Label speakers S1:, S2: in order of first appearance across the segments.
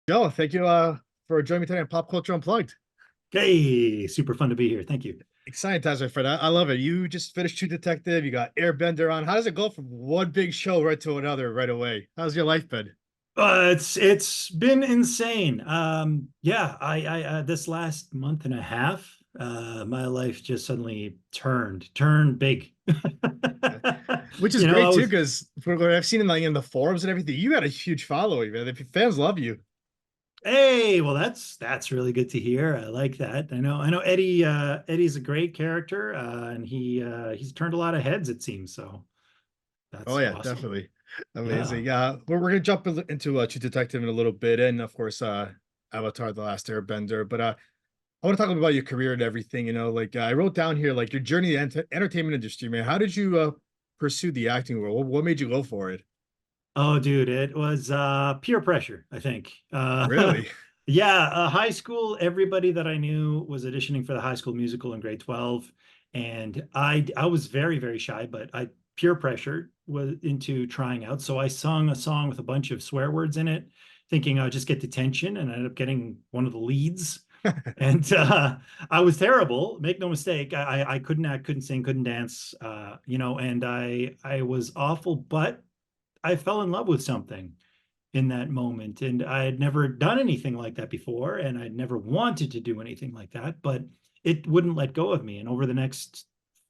S1: Joe, thank you for joining me today on Pop Culture Unplugged.
S2: Hey, super fun to be here. Thank you.
S1: Exciting times, my friend. I love it. You just finished True Detective. You got Airbender on. How does it go from one big show right to another right away? How's your life been?
S2: It's been insane. Yeah, I this last month and a half, my life just suddenly turned big.
S1: Yeah. Which is
S2: I
S1: great too,
S2: was,
S1: because for what I've seen in in the forums and everything, you got a huge following, man. The fans love you.
S2: hey, well, that's really good to hear. I like that. I know Eddie, Eddie's a great character, and he's turned a lot of heads, it seems. So
S1: Oh
S2: that's
S1: yeah,
S2: awesome.
S1: definitely.
S2: Yeah.
S1: Amazing. We're gonna jump into True Detective in a little bit, and of course, Avatar: The Last Airbender. But I want to talk about your career and everything. I wrote down here like your journey in the entertainment industry, man. How did you pursue the acting role? What made you go for it?
S2: Oh, dude, it was peer pressure, I think.
S1: Really?
S2: Yeah, high school, everybody that I knew was auditioning for the High School Musical in grade 12. And I was very, very shy, but I peer pressure was into trying out. So I sung a song with a bunch of swear words in it, thinking I would just get detention, and I ended up getting one of the leads. And I was terrible, make no mistake. I couldn't act, couldn't sing, couldn't dance, and I was awful, but I fell in love with something in that moment. And I had never done anything like that before. And I'd never wanted to do anything like that, but it wouldn't let go of me. And over the next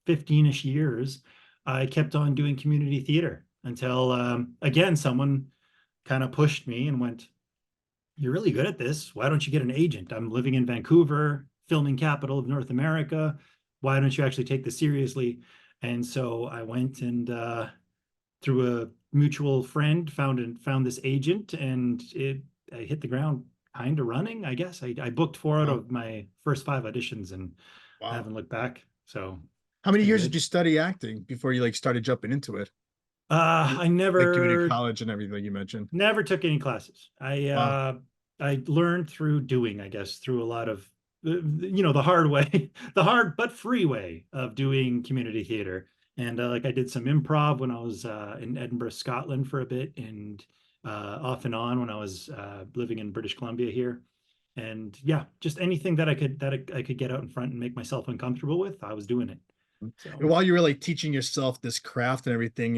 S2: 15-ish years, I kept on doing community theater until, again, someone kind of pushed me and went, "You're really good at this. Why don't you get an agent? I'm living in Vancouver, filming capital of North America. Why don't you actually take this seriously?" And so I went and through a mutual friend found this agent, and I hit the ground kind of running, I guess. I booked four out
S1: Oh,
S2: of my first five auditions and
S1: wow.
S2: haven't looked back. So
S1: How
S2: it's
S1: many
S2: been
S1: years did
S2: good.
S1: you study acting before you like started jumping into it?
S2: I
S1: Like doing it in
S2: never
S1: college and everything you mentioned.
S2: never took any classes.
S1: Wow.
S2: I learned through doing, I guess, through a lot of the hard way, the hard but free way of doing community theater. And like I did some improv when I was in Edinburgh, Scotland for a bit, and off and on when I was living in British Columbia here. And yeah, just anything that I could get out in front and make myself uncomfortable with, I was doing it.
S1: And
S2: So
S1: while you were like teaching yourself this craft and everything,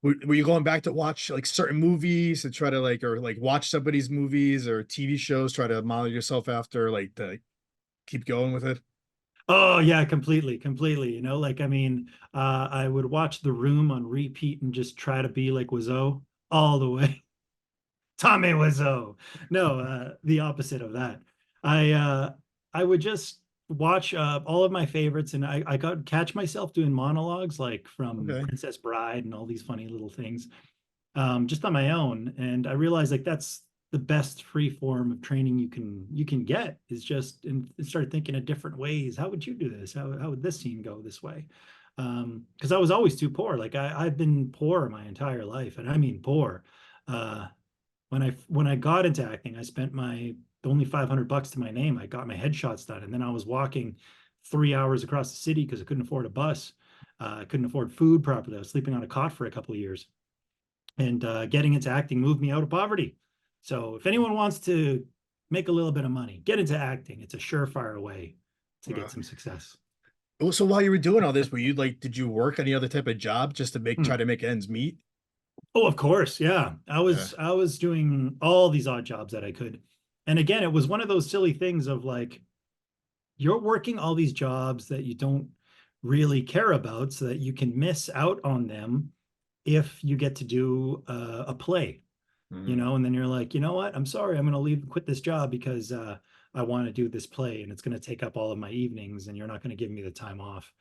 S1: were you going back to watch like certain movies to try to like or like watch somebody's movies or TV shows, try to model yourself after, like to keep going with it?
S2: oh yeah, completely, completely. Like I mean, I would watch The Room on repeat and just try to be like Wiseau all the way. Tommy Wiseau. No, the opposite of that. I I would just watch all of my favorites, and I got catch myself doing monologues like from
S1: Okay.
S2: Princess Bride and all these funny little things, just on my own. And I realized like that's the best free form of training you can get is just and start thinking of different ways. How would you do this? How would this scene go this way? Because I was always too poor. Like I've been poor my entire life, and I mean poor. Uh, when I got into acting, I spent my only $500 to my name. I got my headshots done, and then I was walking 3 hours across the city because I couldn't afford a bus. I couldn't afford food properly. I was sleeping on a cot for a couple of years, and getting into acting moved me out of poverty. So if anyone wants to make a little bit of money, get into acting. It's a surefire way to get
S1: Wow.
S2: some success.
S1: Well, so while you were doing all this, were you like, did you work any other type of job just to try
S2: Hmm.
S1: to make ends meet?
S2: Oh, of course, yeah. I
S1: Yeah.
S2: was I was doing all these odd jobs that I could. And again, it was one of those silly things of like you're working all these jobs that you don't really care about so that you can miss out on them if you get to do a play,
S1: Mm.
S2: and then you're like, you know what, I'm sorry, I'm going to leave, quit this job because I want to do this play and it's going to take up all of my evenings and you're not going to give me the time off.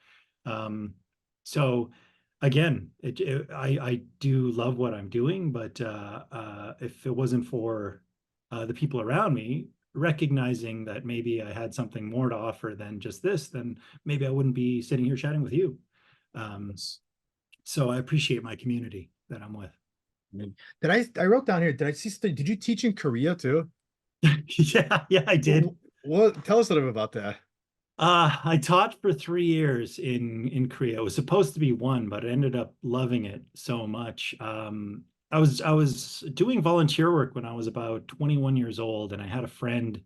S2: Um, so again, I do love what I'm doing, but if it wasn't for the people around me recognizing that maybe I had something more to offer than just this, then maybe I wouldn't be sitting here chatting with you. Um,
S1: That's-
S2: so I appreciate my community that I'm with.
S1: I mean, I wrote down here, did I see, did you teach in Korea too?
S2: Yeah, yeah, I did.
S1: What, tell us a little bit about that.
S2: I taught for 3 years in Korea. It was supposed to be one, but I ended up loving it so much. I was doing volunteer work when I was about 21 years old, and I had a friend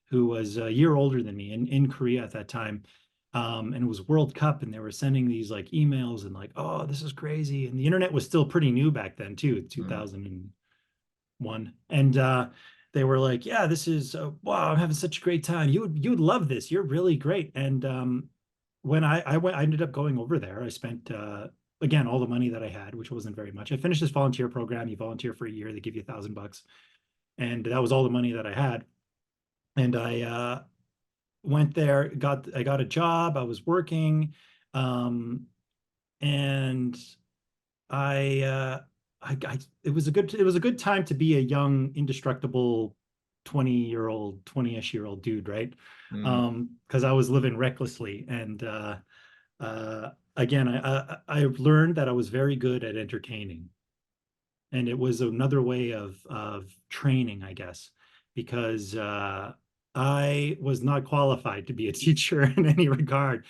S2: who was a year older than me in Korea at that time. And it was World Cup, and they were sending these like emails and like, oh, this is crazy. And the internet was still pretty new back then too,
S1: Mm,
S2: 2001. And they were like, yeah, this is wow, I'm having such a great time. You would love this. You're really great. And when I went, I ended up going over there. I spent again all the money that I had, which wasn't very much. I finished this volunteer program. You volunteer for a year, they give you $1,000, and that was all the money that I had. And I went there, I got a job. I was working, um, and I, it was a good time to be a young, indestructible 20-year-old, 20-ish-year-old dude, right?
S1: mm,
S2: Because I was living recklessly, and again, I learned that I was very good at entertaining, and it was another way of training, I guess, because I was not qualified to be a teacher in any regard,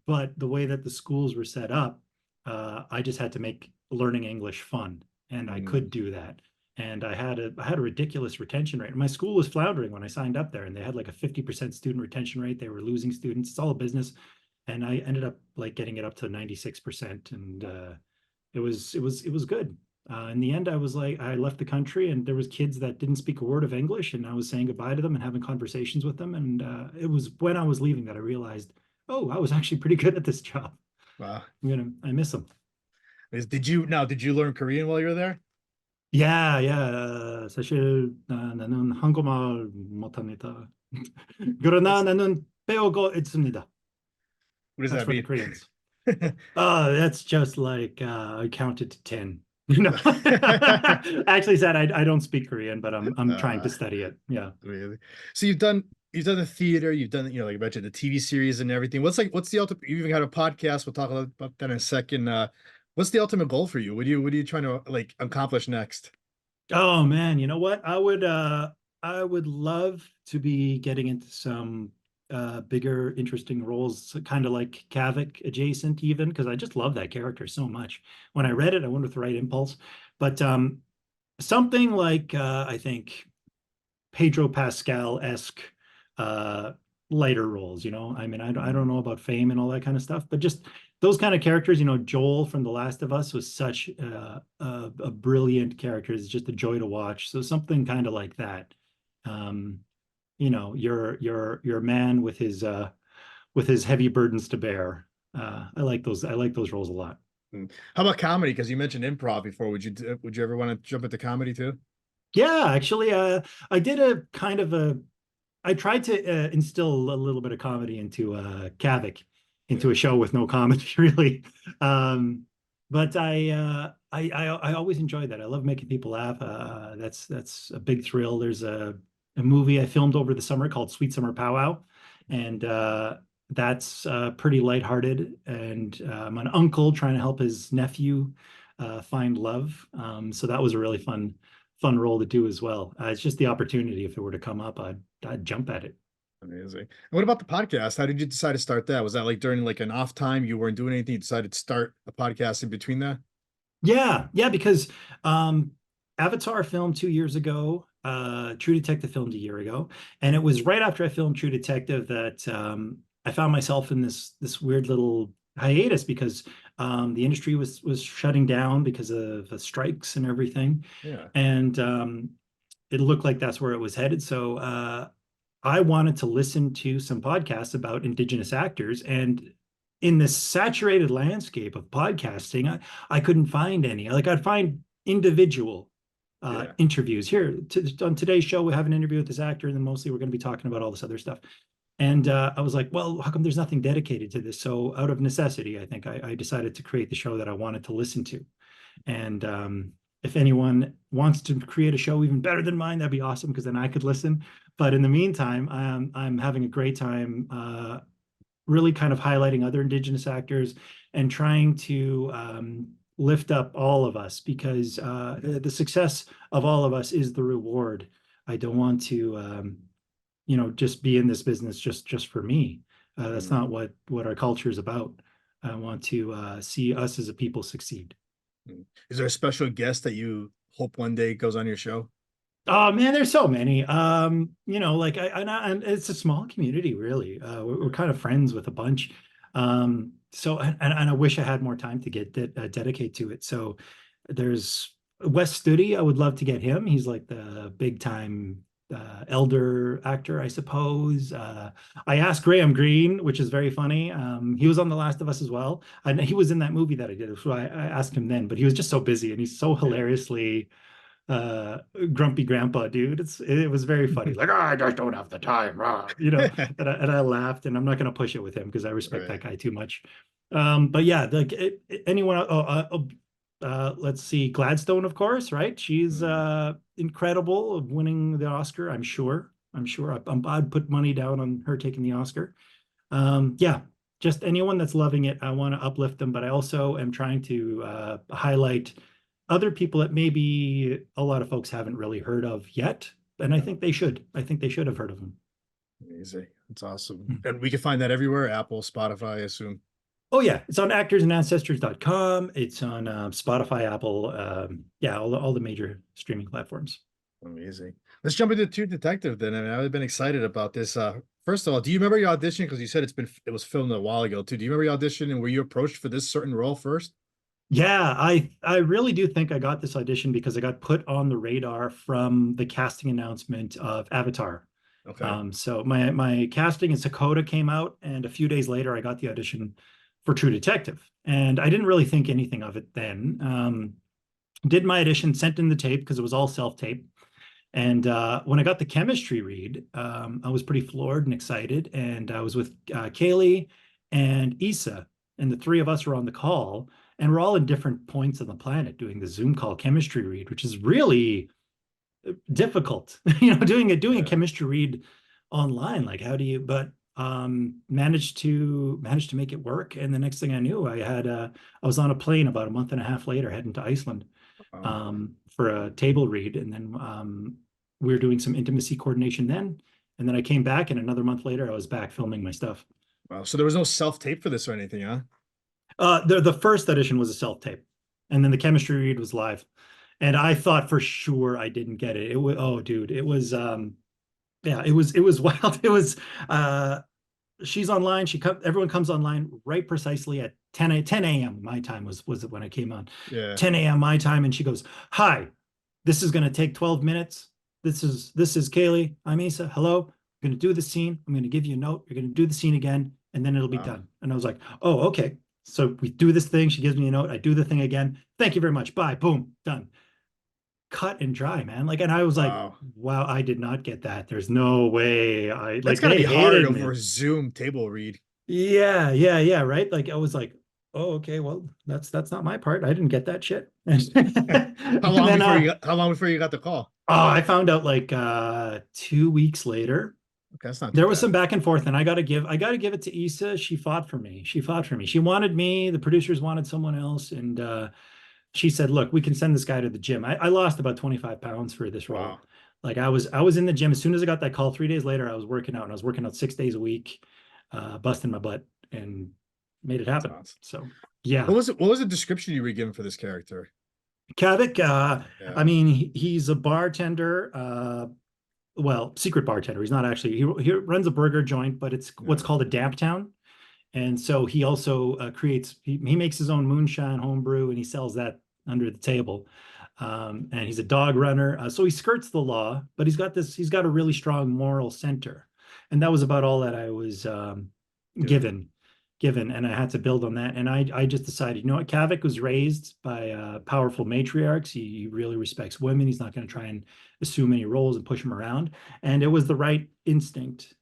S2: but the way that the schools were set up, I just had to make learning English fun, and I
S1: mm.
S2: could do that. And I had a ridiculous retention rate. My school was floundering when I signed up there, and they had like a 50% student retention rate. They were losing students. It's all a business, and I ended up like getting it up to 96%, and it was good. In the end, I was like, I left the country, and there was kids that didn't speak a word of English, and I was saying goodbye to them and having conversations with them. And it was when I was leaving that I realized, oh, I was actually pretty good at this job.
S1: Wow.
S2: I miss them.
S1: Did you learn Korean while you were there?
S2: Yeah, yeah. 사실 나는 한국말 못합니다. 그러나
S1: What's
S2: 나는 배우고 있습니다.
S1: what does
S2: That's
S1: that
S2: for the
S1: mean?
S2: Koreans. That's just like I counted to 10. You know, I actually said I don't speak Korean, but I'm trying
S1: Uh,
S2: to study it. Yeah.
S1: really? So you've done the theater, you've done like you mentioned the TV series and everything. What's the ultimate? You even had a podcast. We'll talk about that in a second. What's the ultimate goal for you? What are you trying to like accomplish next?
S2: Oh man, you know what? I would love to be getting into some bigger, interesting roles, kind of like Qavvik adjacent, even because I just love that character so much. When I read it, I went with the right impulse. But something like I think Pedro Pascal-esque uh, lighter roles, you know. I mean, I don't
S1: Mm,
S2: know about fame and all that kind of stuff, but just those kind of characters, you know, Joel from The Last of Us was such a brilliant character. It's just a joy to watch. So something kind of like that. Um, you know, your man with his heavy burdens to bear. I like those roles a lot.
S1: mm. How about comedy? Because you mentioned improv before. Would you ever want to jump into comedy too?
S2: Yeah, actually, I did a kind of a I tried to instill a little bit of comedy into Qavvik, into
S1: Yeah.
S2: a show with no comedy, really. Um, but I always enjoyed that. I love making people laugh. That's a big thrill. There's a movie I filmed over the summer called Sweet Summer Powwow, and that's pretty lighthearted. And I'm an uncle trying to help his nephew find love. So that was a really fun role to do as well. It's just the opportunity. If it were to come up, I'd jump at it.
S1: Amazing. And what about the podcast? How did you decide to start that? Was that like during like an off time? You weren't doing anything, you decided to start a podcast in between that?
S2: Yeah, yeah, because um, Avatar filmed 2 years ago, True Detective filmed a year ago, and it was right after I filmed True Detective that I found myself in this weird little hiatus because the industry was shutting down because of the strikes and everything,
S1: Yeah.
S2: and it looked like that's where it was headed. So I wanted to listen to some podcasts about Indigenous actors. And in this saturated landscape of podcasting, I couldn't find any. Like I'd find individual
S1: Yeah.
S2: interviews. Here on today's show, we have an interview with this actor, and then mostly we're going to be talking about all this other stuff. And I was like, well, how come there's nothing dedicated to this? So out of necessity, I think I decided to create the show that I wanted to listen to. And if anyone wants to create a show even better than mine, that'd be awesome because then I could listen. But in the meantime, I'm having a great time really kind of highlighting other Indigenous actors and trying to lift up all of us because the success of all of us is the reward. I don't want to, just be in this business just for me. That's
S1: Mm,
S2: not what our culture is about. I want to see us as a people succeed.
S1: mm. Is there a special guest that you hope one day goes on your show?
S2: Oh man, there's so many. Like and it's a small community, really. We're kind of friends with a bunch. So and I wish I had more time to dedicate to it. So there's Wes Studi. I would love to get him. He's like the big time elder actor, I suppose. I asked Graham Greene, which is very funny. He was on The Last of Us as well, and he was in that movie that I did. So I asked him then, but he was just so busy, and he's so hilariously uh grumpy grandpa dude. It was very funny, like, oh, I just don't have the time, and I laughed, and I'm not going to push it with him because I respect
S1: Right.
S2: that guy too much. But yeah, like anyone. Let's see, Gladstone, of course, right? She's
S1: Mm.
S2: incredible of winning the Oscar. I'm sure I'd put money down on her taking the Oscar. Yeah, just anyone that's loving it, I want to uplift them, but I also am trying to highlight other people that maybe a lot of folks haven't really heard of yet. And I
S1: Yeah.
S2: think they should. I think they should have heard of them.
S1: Amazing. That's awesome. And we can find that everywhere, Apple, Spotify, I assume.
S2: Oh yeah, it's on actorsandancestors.com. It's on Spotify, Apple, yeah, all the major streaming platforms.
S1: Amazing. Let's jump into True Detective then. I mean, I've been excited about this. First of all, do you remember your audition? Because you said it was filmed a while ago too. Do you remember your audition and were you approached for this certain role first?
S2: Yeah, I really do think I got this audition because I got put on the radar from the casting announcement of Avatar.
S1: Okay.
S2: So my casting in Hakoda came out, and a few days later, I got the audition for True Detective, and I didn't really think anything of it then. Did my audition, sent in the tape because it was all self-tape, and when I got the chemistry read, I was pretty floored and excited, and I was with Kaylee and Issa, and the three of us were on the call, and we're all in different points on the planet doing the Zoom call chemistry read, which is really difficult. Doing a
S1: Yeah.
S2: chemistry read online, like how do you, but managed to make it work. And the next thing I knew, I was on a plane about a month and a half later heading to Iceland
S1: Wow.
S2: for a table read. And then we were doing some intimacy coordination then. And then I came back, and another month later I was back filming my stuff.
S1: Wow. So there was no self-tape for this or anything, huh?
S2: The first edition was a self-tape, and then the chemistry read was live. And I thought for sure I didn't get it. It was, oh dude, it was yeah, it was wild. It was she's online. Everyone comes online right precisely at 10 a.m. My time was when I came on.
S1: Yeah.
S2: 10 a.m. my time, and she goes, "Hi, this is gonna take 12 minutes. This is Kaylee. I'm Issa. Hello. I'm gonna do the scene. I'm gonna give you a note. You're gonna do the scene again, and then it'll be
S1: Wow.
S2: done." And I was like, "Oh, okay." So we do this thing. She gives me a note. I do the thing again. Thank you very much. Bye. Boom. Done. Cut and dry, man. Like, and I was like,
S1: Wow.
S2: wow, I did not get that. There's no way. I
S1: That's
S2: like
S1: gotta
S2: they
S1: be hard
S2: hated
S1: over
S2: me.
S1: Zoom table read.
S2: Yeah, yeah, yeah, right. Like I was like, oh, okay, well, that's not my part. I didn't get that shit.
S1: How
S2: And
S1: long
S2: then
S1: before you got the call?
S2: I found out like 2 weeks later.
S1: Okay, that's not too
S2: There was
S1: bad.
S2: some back and forth, and I gotta give it to Issa. She fought for me. She fought for me. She wanted me, the producers wanted someone else, and she said, "Look, we can send this guy to the gym." I lost about 25 pounds for this role.
S1: Wow.
S2: Like I was in the gym as soon as I got that call. 3 days later, I was working out, and I was working out 6 days a week, busting my butt, and made it
S1: That's
S2: happen.
S1: awesome.
S2: So yeah,
S1: What was the description you were given for this character?
S2: Kavik. I
S1: Yeah.
S2: mean, he's a bartender. Well, secret bartender. He's not actually. He runs a burger joint, but it's what's
S1: Yeah.
S2: called a damp town. And so he also he makes his own moonshine homebrew, and he sells that under the table. And he's a dog runner. So he skirts the law, but he's got a really strong moral center. And that was about all that I was
S1: Good.
S2: given, and I had to build on that. And I just decided, you know what, Kavik was raised by powerful matriarchs. He really respects women. He's not going to try and assume any roles and push them around. And it was the right instinct.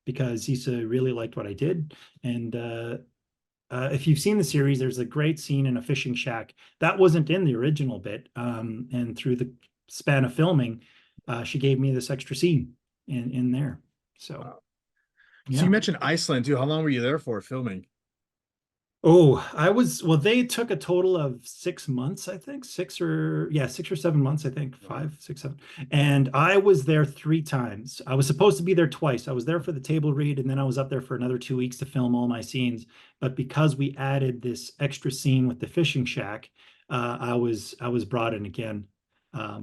S2: Because Issa really liked what I did. And if you've seen the series, there's a great scene in a fishing shack that wasn't in the original bit. And through the span of filming, she gave me this extra scene in there. So
S1: Wow. So you
S2: yeah.
S1: mentioned Iceland too. How long were you there for filming?
S2: Oh, well, they took a total of 6 months, I think, 6 or 7 months, I think,
S1: Wow.
S2: 5, 6, 7. And I was there 3 times. I was supposed to be there twice. I was there for the table read, and then I was up there for another 2 weeks to film all my scenes. But because we added this extra scene with the fishing shack, I was brought in again.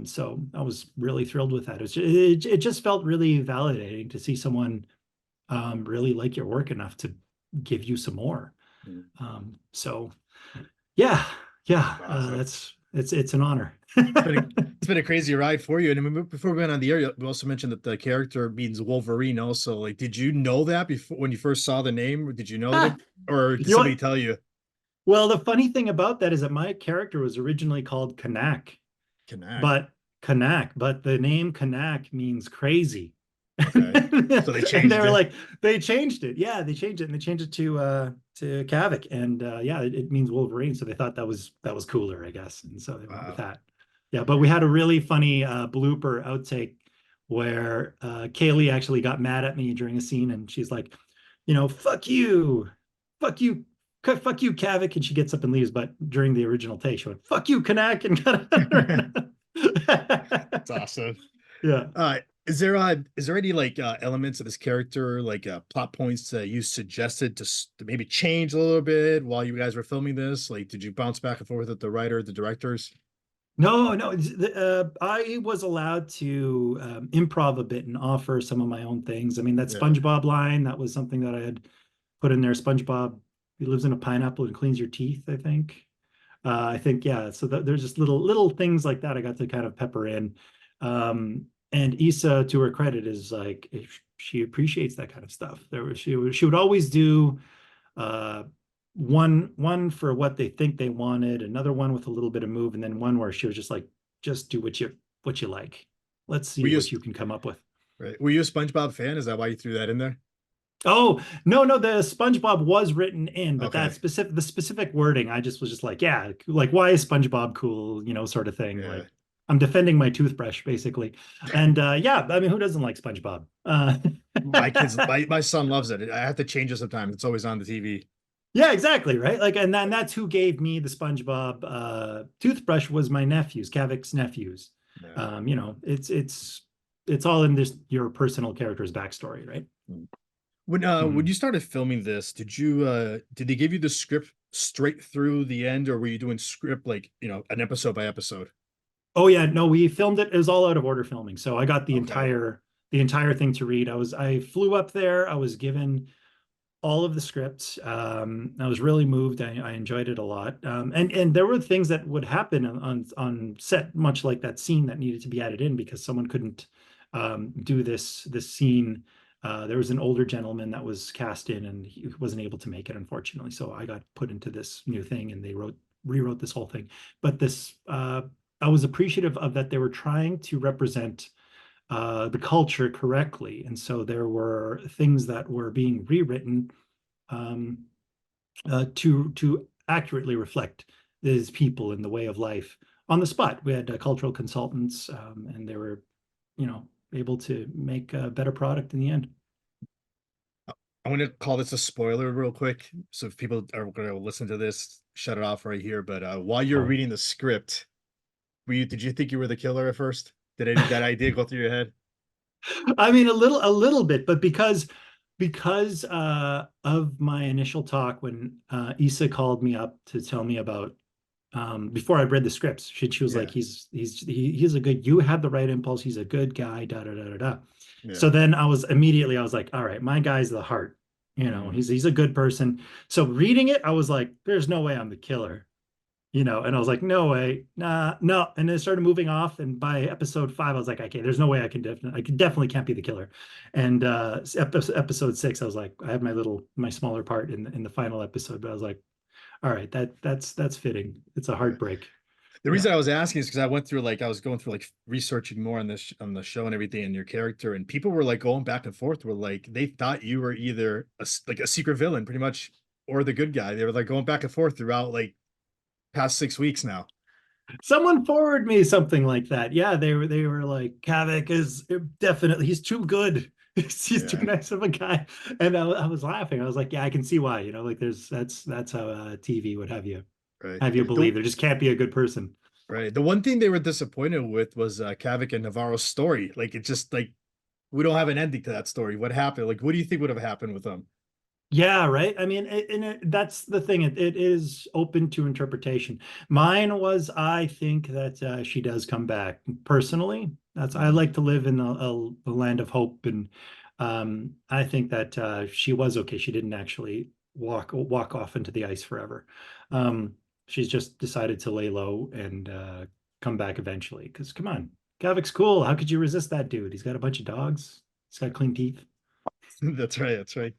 S2: So I was really thrilled with that. It just felt really validating to see someone really like your work enough to give you some more.
S1: Mm,
S2: So yeah, yeah,
S1: awesome.
S2: it's an honor.
S1: It's been a crazy ride for you. And I mean, before we went on the air, we also mentioned that the character means Wolverine. Also, like, did you know that before when you first saw the name? Or did you know that, or did
S2: You know
S1: somebody
S2: what?
S1: tell you?
S2: Well, the funny thing about that is that my character was originally called Kanak,
S1: Kanak.
S2: but but the name Kanak means crazy.
S1: Okay, so they
S2: And they
S1: changed
S2: were
S1: it.
S2: like, they changed it. Yeah, they changed it and they changed it to Qavvik. And yeah, it means Wolverine. So they thought that was cooler, I guess. And so they went with
S1: Wow.
S2: that. Yeah, but we had a really funny blooper outtake where Kaylee actually got mad at me during a scene and she's like, fuck you, fuck you, Qavvik, and she gets up and leaves. But during the original take, she went, "Fuck you, Kanak," and
S1: It's awesome.
S2: yeah.
S1: Is there any like elements of this character, like plot points that you suggested to maybe change a little bit while you guys were filming this? Like, did you bounce back and forth with the writer, the directors?
S2: No, no. I was allowed to improv a bit and offer some of my own things. I mean, that
S1: Yeah.
S2: SpongeBob line, that was something that I had put in there. SpongeBob, he lives in a pineapple and cleans your teeth, I think. Yeah. So there's just little things like that I got to kind of pepper in. And Issa, to her credit, is like she appreciates that kind of stuff. She would always do uh, one for what they think they wanted, another one with a little bit of move, and then one where she was just like, just do what you like. Let's
S1: Were
S2: see
S1: you
S2: what you can come up with.
S1: right? Were you a SpongeBob fan? Is that why you threw that in there?
S2: Oh, no, no, the SpongeBob was written in, but
S1: Okay.
S2: the specific wording, I just was just like, yeah, like why is SpongeBob cool, sort of thing.
S1: Yeah.
S2: Like I'm defending my toothbrush basically. And yeah, I mean, who doesn't like SpongeBob?
S1: My son loves it. I have to change it sometimes. It's always on the TV.
S2: Yeah, exactly, right? Like, and then that's who gave me the SpongeBob toothbrush was my nephews, Qavvik's nephews.
S1: Yeah.
S2: It's all in this your personal character's backstory, right?
S1: When
S2: Mhm.
S1: you started filming this, did they give you the script straight through the end, or were you doing script like, an episode by episode?
S2: Oh yeah, no, we filmed it. It was all out of order filming. So I got
S1: Okay.
S2: the entire thing to read. I flew up there. I was given all of the scripts. I was really moved. I enjoyed it a lot. And there were things that would happen on set, much like that scene that needed to be added in because someone couldn't do this scene. There was an older gentleman that was cast in, and he wasn't able to make it, unfortunately. So I got put into this new thing, and they rewrote this whole thing. But I was appreciative of that they were trying to represent the culture correctly. And so there were things that were being rewritten um, to accurately reflect these people in the way of life on the spot. We had cultural consultants, and they were, you know, able to make a better product in the end.
S1: I'm gonna call this a spoiler real quick. So if people are gonna listen to this, shut it off right here. But while you're
S2: Oh.
S1: reading the script, did you think you were the killer at first? Did that idea go through your head?
S2: I mean, a little bit, but because of my initial talk when Issa called me up to tell me about before I read the scripts, she was like,
S1: Yeah.
S2: he's a good, you had the right impulse. He's a good guy, da da da da da.
S1: Yeah.
S2: So then I was like, all right, my guy's the heart.
S1: Mm.
S2: He's a good person. So reading it, I was like, there's no way I'm the killer. And I was like, no way, nah, no. And then it started moving off. And by episode 5, I was like, okay, there's no way I can definitely can't be the killer. And episode 6, I was like, I have my smaller part in the final episode, but I was like, all right, that's fitting. It's a
S1: Yeah.
S2: heartbreak.
S1: The
S2: Yeah.
S1: reason I was asking is because I was going through like researching more on this on the show and everything and your character, and people were like going back and forth. Were like they thought you were either like a secret villain, pretty much, or the good guy. They were like going back and forth throughout like past 6 weeks now.
S2: Someone forward me something like that. Yeah, they were like, Qavvik is definitely he's too good. He's too
S1: Yeah,
S2: nice of a guy. And I was laughing. I was like, yeah, I can see why. Like that's how TV would
S1: right.
S2: have you
S1: The
S2: believe there just can't be a good person.
S1: right. The one thing they were disappointed with was Kavik and Navarro's story. Like it just like we don't have an ending to that story. What happened? Like, what do you think would have happened with them?
S2: Yeah, right. I mean, that's the thing. It is open to interpretation. Mine was, I think that she does come back. Personally, that's I
S1: Mm.
S2: like to live in a land of hope, and I think that she was okay. She didn't actually walk off into the ice forever. Um, she's just decided to lay low and come back eventually. Because come on, Qavvik's cool. How could you resist that dude? He's got a bunch of dogs. He's got clean teeth.
S1: That's right. That's right.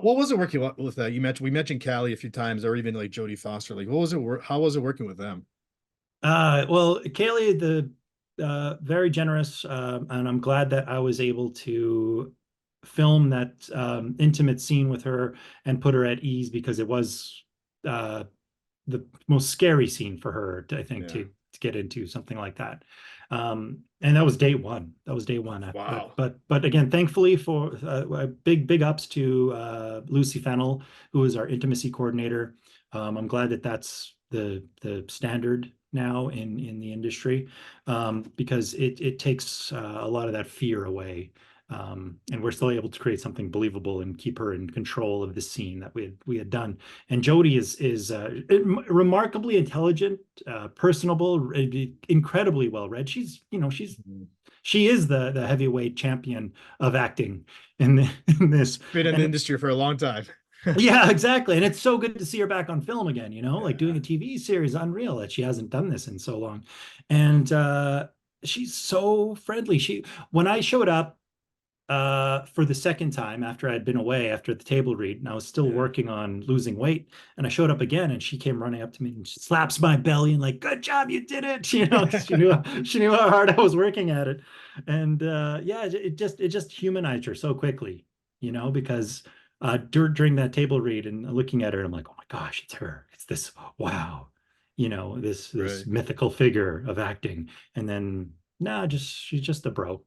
S1: What was it working with that? We mentioned Kali a few times, or even like Jodie Foster. Like, what was it? How was it working with them?
S2: Well, Kaylee, the very generous, and I'm glad that I was able to film that intimate scene with her and put her at ease because it was uh, the most scary scene for her, I think,
S1: Yeah.
S2: to get into something like that. And that was day one. That was day one.
S1: Wow.
S2: But again, thankfully for big ups to Lucy Fennell, who is our intimacy coordinator. I'm glad that that's the standard now in the industry because it takes a lot of that fear away. And we're still able to create something believable and keep her in control of the scene that we had done. And Jodie is remarkably intelligent, personable, incredibly well read. She's
S1: Mhm.
S2: she is the heavyweight champion of acting in this.
S1: Been in the
S2: And
S1: industry for a long time.
S2: yeah, exactly. And it's so good to see her back on film again, like doing
S1: Yeah.
S2: a TV series, unreal that she hasn't done this in so long. And she's so friendly. When I showed up for the second time after I'd been away after the table read, and I was still
S1: Yeah.
S2: working on losing weight. And I showed up again, and she came running up to me and she slaps my belly and like, "Good job, you did it!" She knew how hard I was working at it, and yeah, it just humanized her so quickly, because during that table read and looking at her, I'm like, "Oh my gosh, it's her! It's this wow." This
S1: Right.
S2: mythical figure of acting, and then nah, just she's just a bro.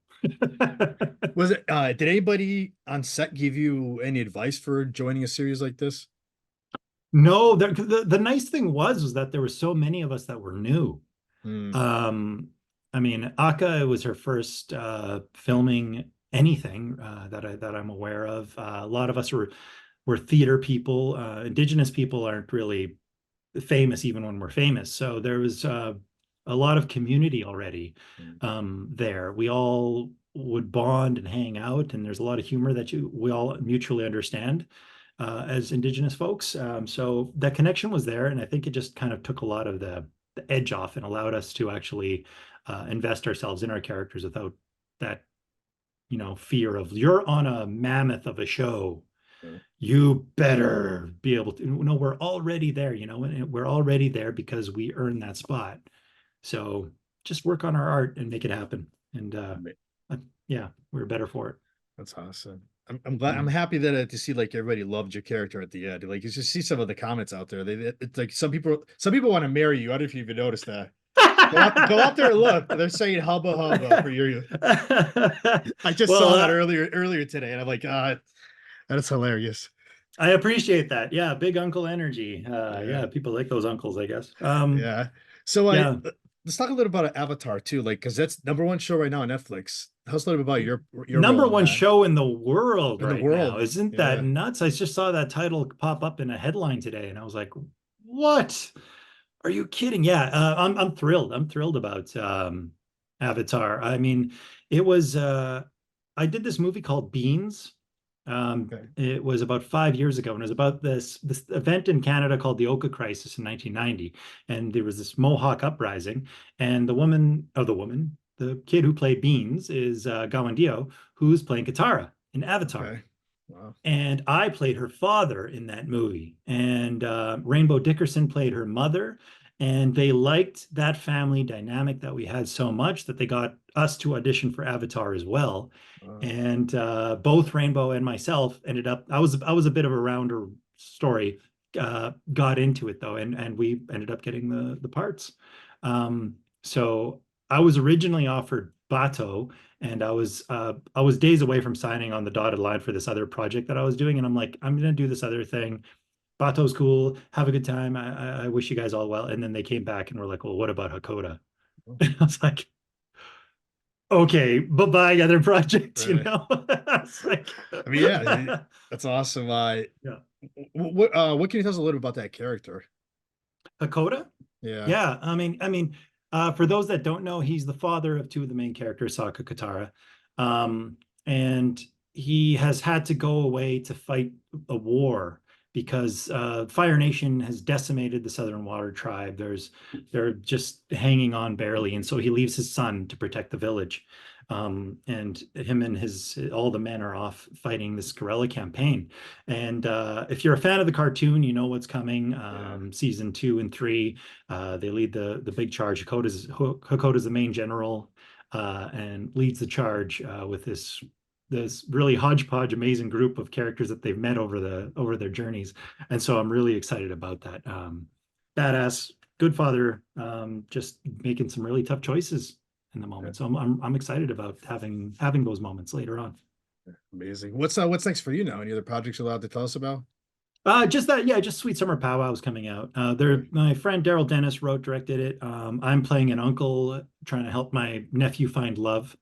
S1: Was it, did anybody on set give you any advice for joining a series like this?
S2: No, the nice thing was that there were so many of us that were new.
S1: Hmm.
S2: Um, I mean, Aka was her first filming anything that I'm aware of. A lot of us were theater people. Indigenous people aren't really famous even when we're famous. So there was a lot of community already there. We all would bond and hang out, and there's a lot of humor that we all mutually understand as Indigenous folks. So that connection was there, and I think it just kind of took a lot of the edge off and allowed us to actually invest ourselves in our characters without that, fear of you're on a mammoth of a show,
S1: Yeah.
S2: you better be able to. No, we're already there, and we're already there because we earned that spot. So just work on our art and make it happen. And uh, yeah, we're better for it.
S1: That's awesome. I'm glad.
S2: Yeah.
S1: I'm happy that to see like everybody loved your character at the end. Like you just see some of the comments out there. It's like some people want to marry you. I don't know if you even noticed that. Go out there and look. They're saying hubba hubba for your. I just
S2: Well,
S1: saw that earlier today, and I'm like, that is hilarious.
S2: I appreciate that. Yeah, big uncle energy.
S1: Yeah,
S2: Yeah, people like those uncles, I guess.
S1: yeah. So
S2: Yeah,
S1: let's talk a little about Avatar too, like because that's number one show right now on Netflix. Tell us a little bit about your role
S2: number
S1: on
S2: one
S1: that
S2: show in the world
S1: in the
S2: right now.
S1: world.
S2: Isn't that
S1: Yeah.
S2: nuts? I just saw that title pop up in a headline today, and I was like, "What? Are you kidding?" Yeah, I'm thrilled. I'm thrilled about Avatar. I mean, it was I did this movie called Beans.
S1: Okay.
S2: It was about 5 years ago, and it was about this event in Canada called the Oka Crisis in 1990. And there was this Mohawk uprising, and the kid who played Beans is Gawandio, who's playing Katara in Avatar.
S1: Okay. Wow.
S2: And I played her father in that movie. And Rainbow Dickerson played her mother. And they liked that family dynamic that we had so much that they got us to audition for Avatar as well.
S1: Wow.
S2: And both Rainbow and myself ended up. I was a bit of a rounder story. Got into it though, and we ended up getting the parts. So I was originally offered Bato, and I was days away from signing on the dotted line for this other project that I was doing, and I'm like, I'm gonna do this other thing. Bato's cool. Have a good time. I wish you guys all well. And then they came back and were like, well, what about Hakoda? And I was like, okay, bye-bye, other project,
S1: Right.
S2: I was like,
S1: I mean, yeah, that's awesome.
S2: yeah.
S1: What can you tell us a little about that character?
S2: Hakoda?
S1: Yeah.
S2: Yeah, for those that don't know, he's the father of two of the main characters, Sokka Katara. And he has had to go away to fight a war because Fire Nation has decimated the Southern Water Tribe. They're just hanging on barely, and so he leaves his son to protect the village. And him and his all the men are off fighting this guerrilla campaign. And if you're a fan of the cartoon, you know what's coming.
S1: Yeah.
S2: Season 2 and 3, they lead the big charge. Hakoda's the main general, and leads the charge with this really hodgepodge, amazing group of characters that they've met over their journeys. And so I'm really excited about that. Badass, good father, just making some really tough choices in the
S1: Yeah.
S2: moment. So I'm excited about having those moments later on.
S1: Amazing. What's next for you now? Any other projects you're allowed to tell us about?
S2: Just that, yeah, just Sweet Summer Powwow's coming out.
S1: Okay.
S2: My friend Daryl Dennis wrote, directed it. I'm playing an uncle trying to help my nephew find love,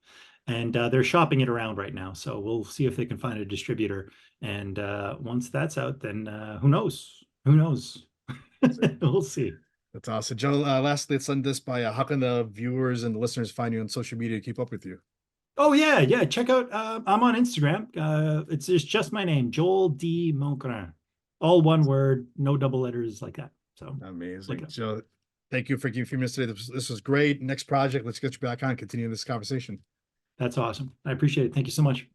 S2: and they're shopping it around right now. So we'll see if they can find a distributor. And once that's out, then who knows? Who knows? We'll see.
S1: That's awesome. Joe, lastly, let's end this by how can the viewers and the listeners find you on social media to keep up with you?
S2: Oh yeah, yeah. Check out. I'm on Instagram. It's just my name, Joel D. Montgrand. All one word, no double letters like that. So look
S1: Amazing.
S2: it up.
S1: Joe, thank you for giving a few minutes today. This was great. Next project, let's get you back on, continue this conversation.
S2: That's awesome. I appreciate it. Thank you so much.